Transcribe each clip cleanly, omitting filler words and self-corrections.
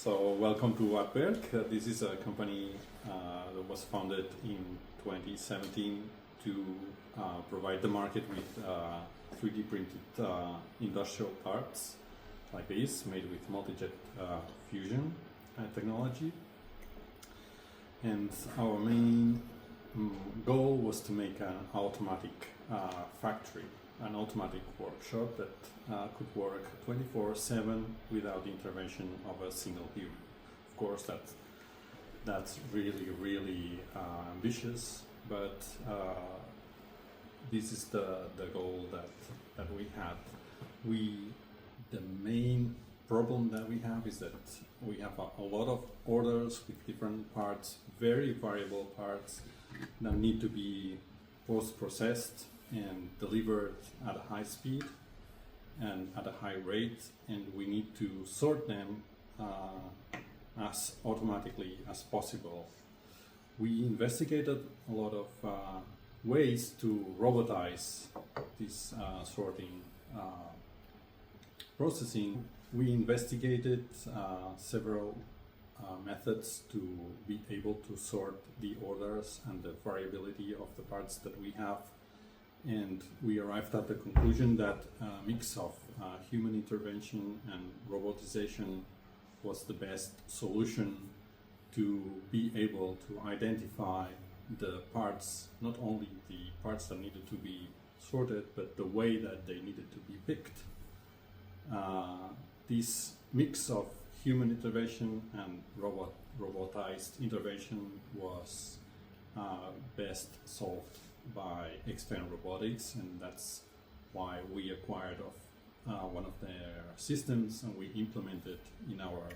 So welcome to Addwerk. This is a company that was founded in 2017 to provide the market with 3D printed industrial parts like this, made with multi-jet fusion technology. And our main goal was to make an automatic factory, an automatic workshop that could work 24/7 without the intervention of a single human. Of course, that's really ambitious, but this is the goal that we had. The main problem that we have is that we have a lot of orders with different parts, very variable parts that need to be post-processed and delivered at a high speed and at a high rate, and we need to sort them as automatically as possible. We investigated a lot of ways to robotize this sorting processing. We investigated several methods to be able to sort the orders and the variability of the parts that we have, and we arrived at the conclusion that a mix of human intervention and robotization was the best solution to be able to identify the parts, not only the parts that needed to be sorted, but the way that they needed to be picked. This mix of human intervention and robotized intervention was best solved by external robotics, and that's why we acquired one of their systems and we implemented in our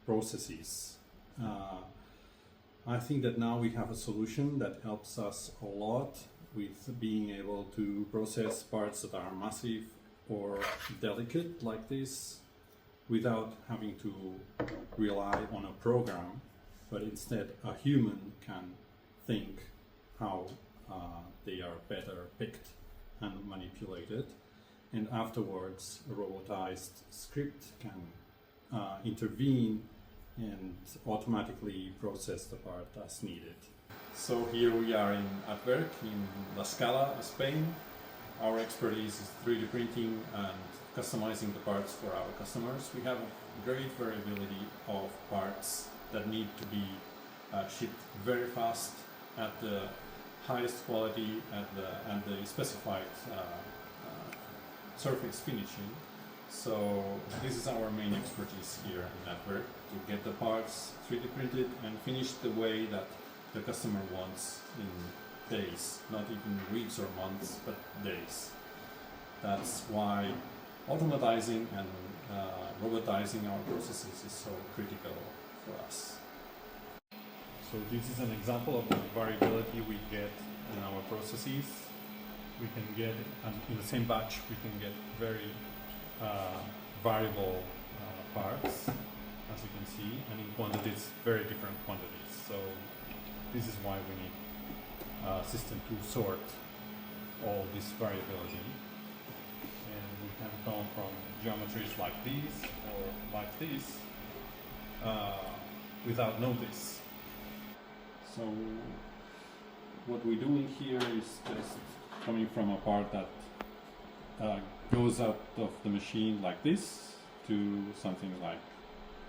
processes. I think that now we have a solution that helps us a lot with being able to process parts that are massive or delicate like this without having to rely on a program, but instead a human can think how they are better picked and manipulated, and afterwards a robotized script can intervene and automatically process the part as needed. So here we are in Addwerk in La Scala, Spain. Our expertise is 3D printing and customizing the parts for our customers. We have a great variability of parts that need to be shipped very fast at the highest quality and the specified surface finishing. So this is our main expertise here in Addwerk, to get the parts 3D printed and finished the way that the customer wants in days, not even weeks or months, but days. That's why automatizing and robotizing our processes is so critical for us. So this is an example of the variability we get in our processes. We can get, in the same batch, we can get very variable parts, as you can see, and in quantities, very different quantities. So this is why we need a system to sort all this variability. And we can come from geometries like these or like this without notice. So what we're doing here is just coming from a part that goes out of the machine like this to something like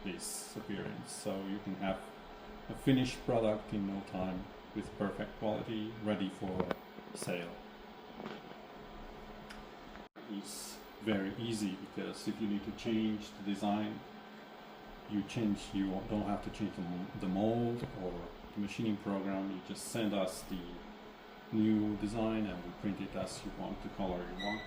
this appearance. So you can have a finished product in no time with perfect quality, ready for sale. It's very easy because if you need to change the design, you don't have to change the mold or the machining program. You just send us the new design and we print it as you want, the color you want.